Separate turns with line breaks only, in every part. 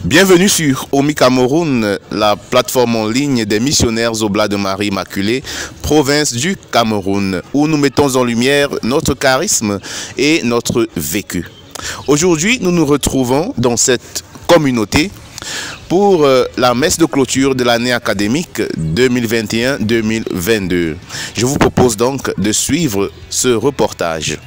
Bienvenue sur OMI Cameroun, la plateforme en ligne des missionnaires Oblats de Marie Immaculée, province du Cameroun, où nous mettons en lumière notre charisme et notre vécu. Aujourd'hui, nous nous retrouvons dans cette communauté pour la messe de clôture de l'année académique 2021-2022. Je vous propose donc de suivre ce reportage.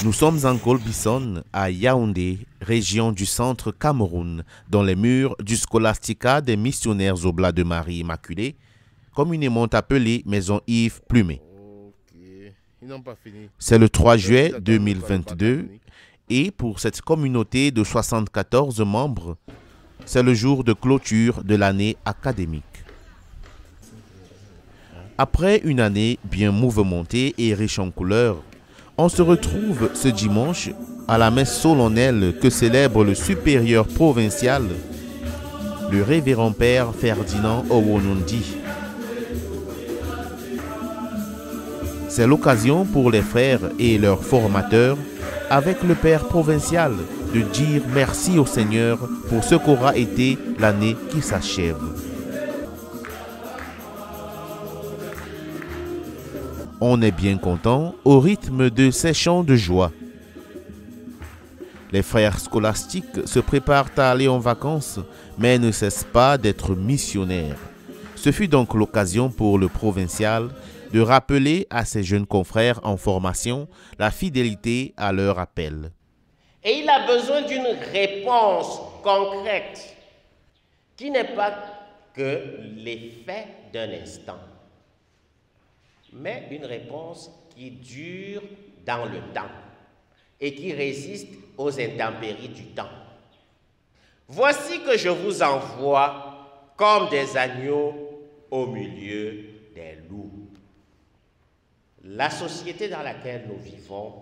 Nous sommes en Golbison, à Yaoundé, région du centre Cameroun, dans les murs du Scholastica des missionnaires Oblats de Marie Immaculée, communément appelée Maison Yves Plumet. C'est le 3 juillet 2022 et pour cette communauté de 74 membres, c'est le jour de clôture de l'année académique. Après une année bien mouvementée et riche en couleurs, on se retrouve ce dimanche à la messe solennelle que célèbre le supérieur provincial, le révérend père Ferdinand Owonundi. C'est l'occasion pour les frères et leurs formateurs, avec le père provincial, de dire merci au Seigneur pour ce qu'aura été l'année qui s'achève. On est bien content au rythme de ces chants de joie. Les frères scolastiques se préparent à aller en vacances, mais ne cessent pas d'être missionnaires. Ce fut donc l'occasion pour le provincial de rappeler à ses jeunes confrères en formation la fidélité à leur appel.
Et il a besoin d'une réponse concrète qui n'est pas que l'effet d'un instant, mais une réponse qui dure dans le temps et qui résiste aux intempéries du temps. Voici que je vous envoie comme des agneaux au milieu des loups. La société dans laquelle nous vivons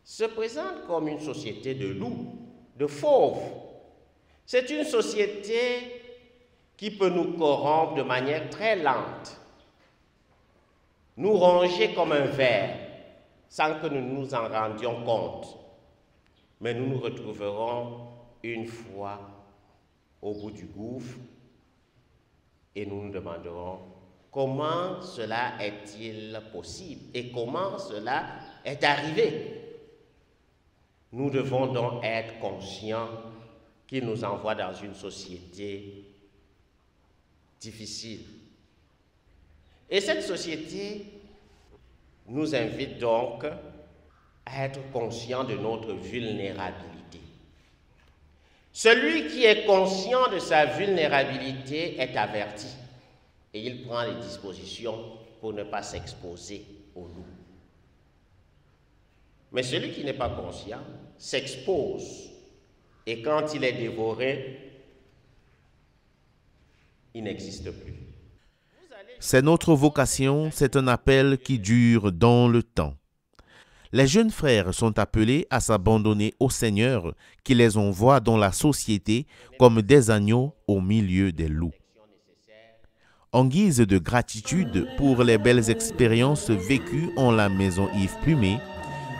se présente comme une société de loups, de fauves. C'est une société qui peut nous corrompre de manière très lente, nous ronger comme un ver sans que nous nous en rendions compte. Mais nous nous retrouverons une fois au bout du gouffre et nous nous demanderons comment cela est-il possible et comment cela est arrivé. Nous devons donc être conscients qu'il nous envoie dans une société difficile. Et cette société nous invite donc à être conscients de notre vulnérabilité. Celui qui est conscient de sa vulnérabilité est averti et il prend les dispositions pour ne pas s'exposer au loup. Mais celui qui n'est pas conscient s'expose et quand il est dévoré, il n'existe plus.
C'est notre vocation, c'est un appel qui dure dans le temps. Les jeunes frères sont appelés à s'abandonner au Seigneur qui les envoie dans la société comme des agneaux au milieu des loups. En guise de gratitude pour les belles expériences vécues en la maison Yves Plumet,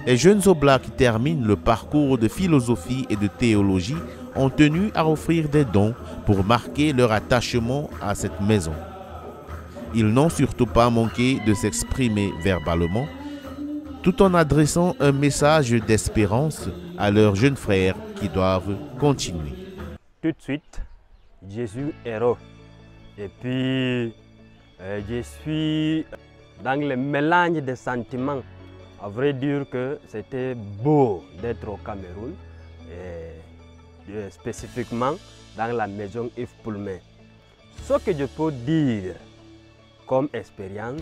les jeunes oblats qui terminent le parcours de philosophie et de théologie ont tenu à offrir des dons pour marquer leur attachement à cette maison. Ils n'ont surtout pas manqué de s'exprimer verbalement, tout en adressant un message d'espérance à leurs jeunes frères qui doivent continuer.
Tout de suite, Jésus est heureux. Et puis, je suis dans le mélange des sentiments. À vrai dire que c'était beau d'être au Cameroun, et spécifiquement dans la maison Yves Plumet. Ce que je peux dire comme expérience,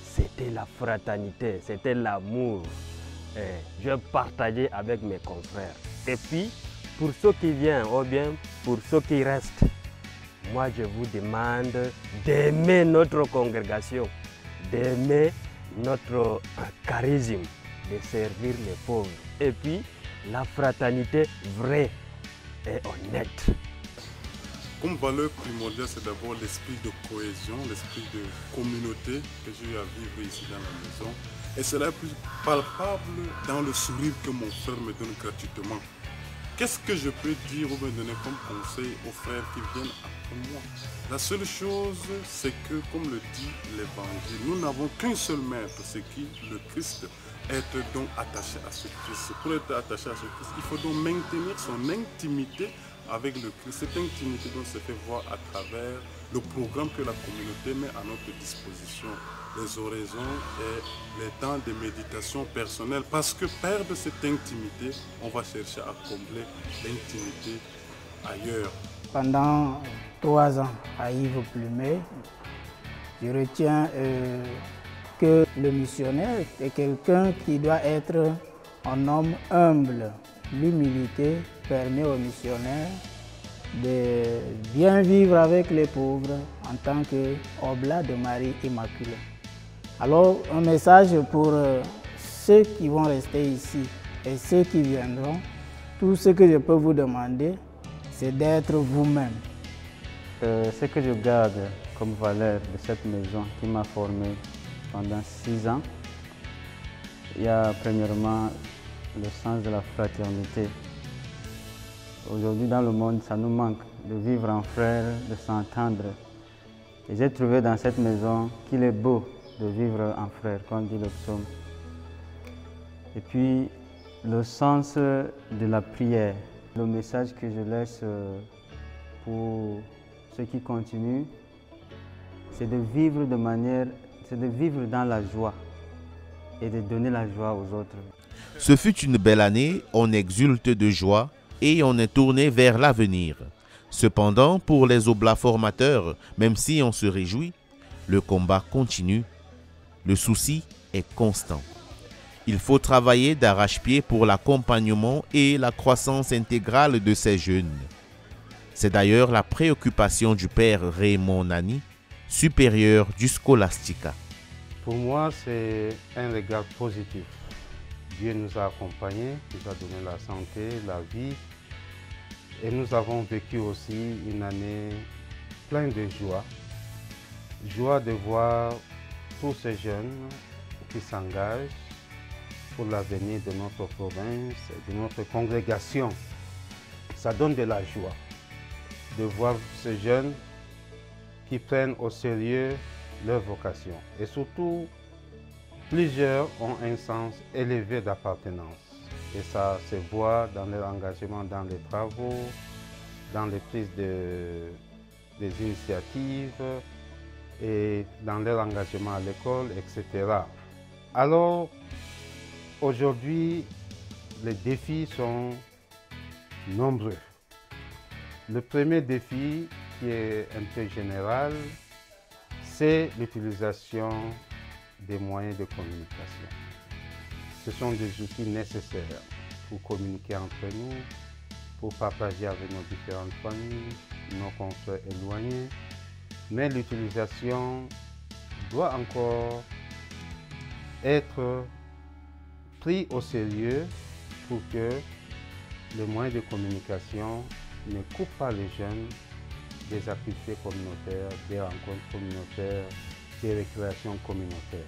c'était la fraternité, c'était l'amour. Je partageais avec mes confrères. Et puis, pour ceux qui viennent ou bien pour ceux qui restent, moi je vous demande d'aimer notre congrégation, d'aimer notre charisme, de servir les pauvres. Et puis, la fraternité vraie et honnête.
Comme valeur primordiale, c'est d'abord l'esprit de cohésion, l'esprit de communauté que j'ai eu à vivre ici dans la maison. Et cela est plus palpable dans le sourire que mon frère me donne gratuitement. Qu'est-ce que je peux dire ou me donner comme conseil aux frères qui viennent après moi? La seule chose, c'est que, comme le dit l'Évangile, nous n'avons qu'un seul maître, c'est qui? Le Christ. Être donc attaché à ce Christ. Pour être attaché à ce Christ, il faut donc maintenir son intimité avec le Christ. Cette intimité donc se fait voir à travers le programme que la communauté met à notre disposition, les oraisons et les temps de méditation personnelle. Parce que perdre cette intimité, on va chercher à combler l'intimité ailleurs.
Pendant 3 ans à Yves Plumet, je retiens que le missionnaire est quelqu'un qui doit être un homme humble. L'humilité permet au missionnaire de bien vivre avec les pauvres en tant qu'oblat de Marie Immaculée. Alors, un message pour ceux qui vont rester ici et ceux qui viendront. Tout ce que je peux vous demander, c'est d'être vous-même.
Ce que je garde comme valeur de cette maison qui m'a formé pendant 6 ans, il y a premièrement le sens de la fraternité. Aujourd'hui dans le monde, ça nous manque de vivre en frères, de s'entendre. Et j'ai trouvé dans cette maison qu'il est beau de vivre en frères, comme dit le psaume. Et puis le sens de la prière. Le message que je laisse pour ceux qui continuent, c'est de vivre dans la joie et de donner la joie aux autres.
Ce fut une belle année, on exulte de joie et on est tourné vers l'avenir. Cependant, pour les oblats formateurs, même si on se réjouit, le combat continue. Le souci est constant. Il faut travailler d'arrache-pied pour l'accompagnement et la croissance intégrale de ces jeunes. C'est d'ailleurs la préoccupation du père Raymond Nani, supérieur du Scholastica.
Pour moi, c'est un regard positif. Dieu nous a accompagnés, nous a donné la santé, la vie. Et nous avons vécu aussi une année pleine de joie. Joie de voir tous ces jeunes qui s'engagent pour l'avenir de notre province, de notre congrégation. Ça donne de la joie de voir ces jeunes qui prennent au sérieux leur vocation. Et surtout, plusieurs ont un sens élevé d'appartenance. Et ça se voit dans leur engagement dans les travaux, dans les prises des initiatives et dans leur engagement à l'école, etc. Alors, aujourd'hui, les défis sont nombreux. Le premier défi, qui est un peu général, c'est l'utilisation des moyens de communication. Ce sont des outils nécessaires pour communiquer entre nous, pour partager avec nos différentes familles, nos confrères éloignés. Mais l'utilisation doit encore être pris au sérieux pour que les moyens de communication ne coupent pas les jeunes des activités communautaires, des rencontres communautaires, des récréations communautaires.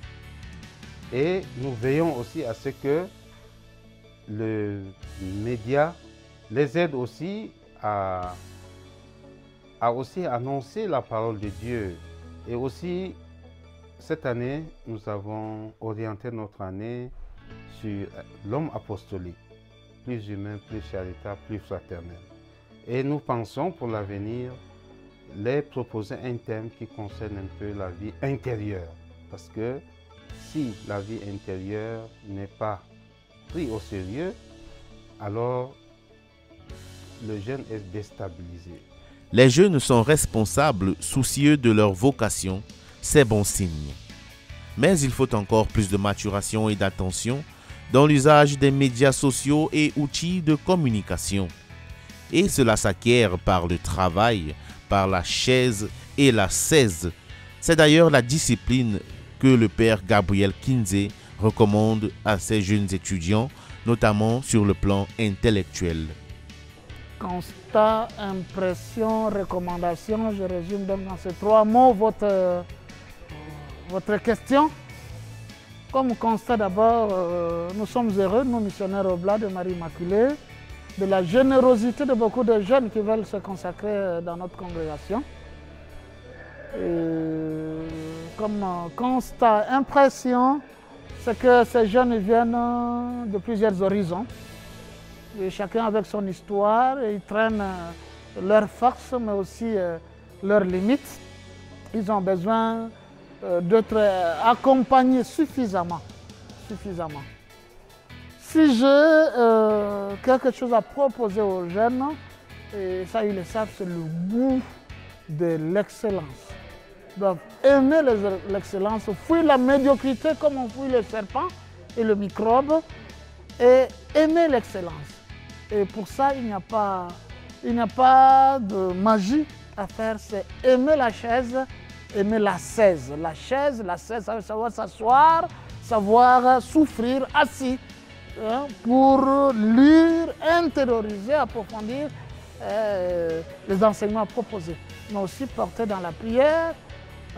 Et nous veillons aussi à ce que le média les aide aussi à aussi annoncer la parole de Dieu. Et aussi, cette année, nous avons orienté notre année sur l'homme apostolique, plus humain, plus charitable, plus fraternel. Et nous pensons pour l'avenir les proposer un thème qui concerne un peu la vie intérieure. Parce que si la vie intérieure n'est pas prise au sérieux, alors le jeune est déstabilisé.
Les jeunes sont responsables, soucieux de leur vocation, c'est bon signe. Mais il faut encore plus de maturation et d'attention dans l'usage des médias sociaux et outils de communication. Et cela s'acquiert par le travail, par la chaise et la 16. C'est d'ailleurs la discipline que le père Gabriel Kinze recommande à ses jeunes étudiants, notamment sur le plan intellectuel.
Constat, impression, recommandation, je résume donc dans ces 3 mots votre question.
Comme constat d'abord, nous sommes heureux, nous missionnaires Oblats de Marie Immaculée, de la générosité de beaucoup de jeunes qui veulent se consacrer dans notre congrégation. Et comme constat, impression, c'est que ces jeunes viennent de plusieurs horizons. Et chacun avec son histoire, et ils traînent leurs forces, mais aussi leurs limites. Ils ont besoin d'être accompagnés suffisamment. Si j'ai quelque chose à proposer aux jeunes, et ça ils le savent, c'est le goût de l'excellence. Ils doivent aimer l'excellence, fuir la médiocrité comme on fuit le serpent et le microbe, et aimer l'excellence. Et pour ça, il n'y a pas de magie à faire, c'est aimer la chaise, aimer la 16. La chaise, ça veut savoir s'asseoir, savoir souffrir assis, hein, pour lire, intérioriser, approfondir les enseignements proposés. Mais aussi porter dans la prière,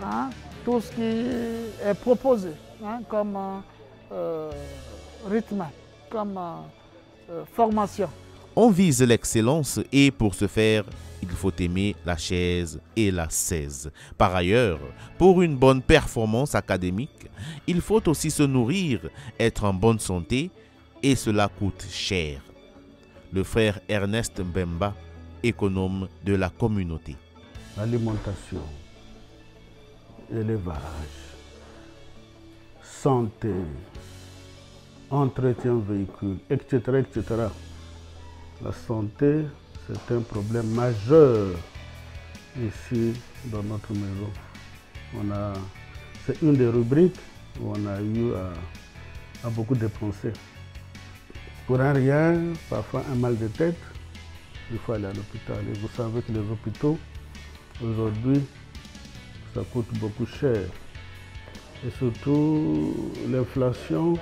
hein, tout ce qui est proposé, hein, comme rythme, comme formation.
On vise l'excellence et pour ce faire, il faut aimer la chaise et la 16. Par ailleurs, pour une bonne performance académique, il faut aussi se nourrir, être en bonne santé et cela coûte cher. Le frère Ernest Mbemba, économe de la communauté.
Alimentation, élevage, santé, entretien véhicule, etc., etc. La santé, c'est un problème majeur ici dans notre maison. C'est une des rubriques où on a eu à beaucoup dépenser. Pour un rien, parfois un mal de tête, il faut aller à l'hôpital. Et vous savez que les hôpitaux, aujourd'hui, ça coûte beaucoup cher. Et surtout, l'inflation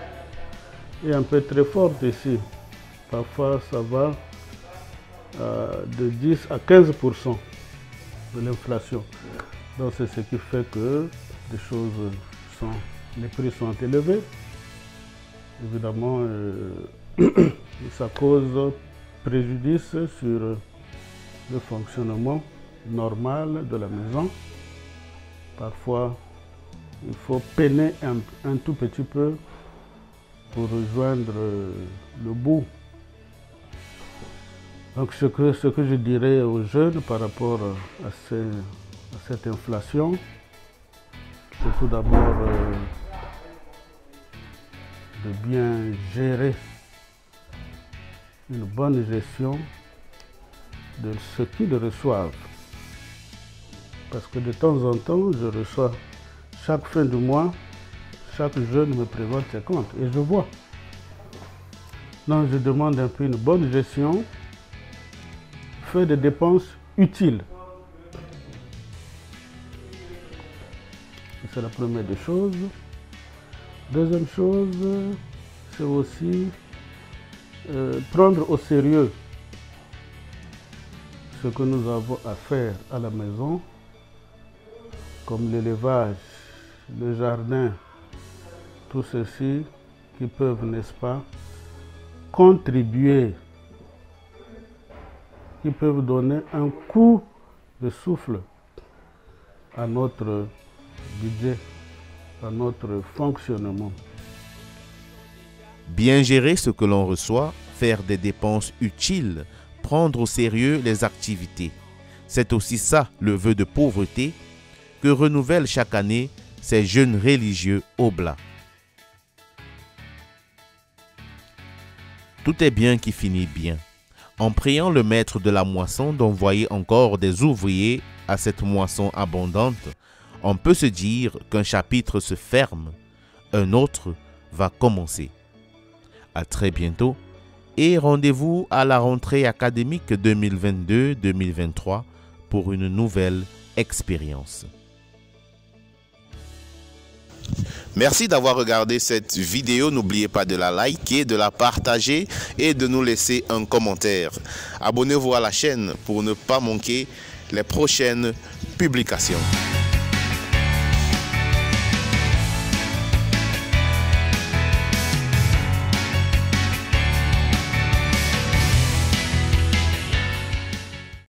est un peu très forte ici. Parfois, ça va de 10 à 15% de l'inflation. Donc, c'est ce qui fait que les prix sont élevés. Évidemment, ça cause préjudice sur le fonctionnement normal de la maison. Parfois, il faut peiner un tout petit peu pour rejoindre le bout. Donc ce que je dirais aux jeunes par rapport à cette inflation, c'est tout d'abord de bien gérer une bonne gestion de ce qu'ils reçoivent. Parce que de temps en temps, je reçois chaque fin de mois, chaque jeune me présente ses comptes et je vois. Donc je demande un peu une bonne gestion, faire des dépenses utiles. C'est la première des choses. Deuxième chose, c'est aussi prendre au sérieux ce que nous avons à faire à la maison, comme l'élevage, le jardin, tout ceci qui peuvent, n'est-ce pas, contribuer, qui peuvent donner un coup de souffle à notre budget, à notre fonctionnement.
Bien gérer ce que l'on reçoit, faire des dépenses utiles, prendre au sérieux les activités. C'est aussi ça le vœu de pauvreté que renouvellent chaque année ces jeunes religieux oblats. Tout est bien qui finit bien. En priant le maître de la moisson d'envoyer encore des ouvriers à cette moisson abondante, on peut se dire qu'un chapitre se ferme, un autre va commencer. À très bientôt et rendez-vous à la rentrée académique 2022-2023 pour une nouvelle expérience. Merci d'avoir regardé cette vidéo. N'oubliez pas de la liker, de la partager et de nous laisser un commentaire. Abonnez-vous à la chaîne pour ne pas manquer les prochaines publications.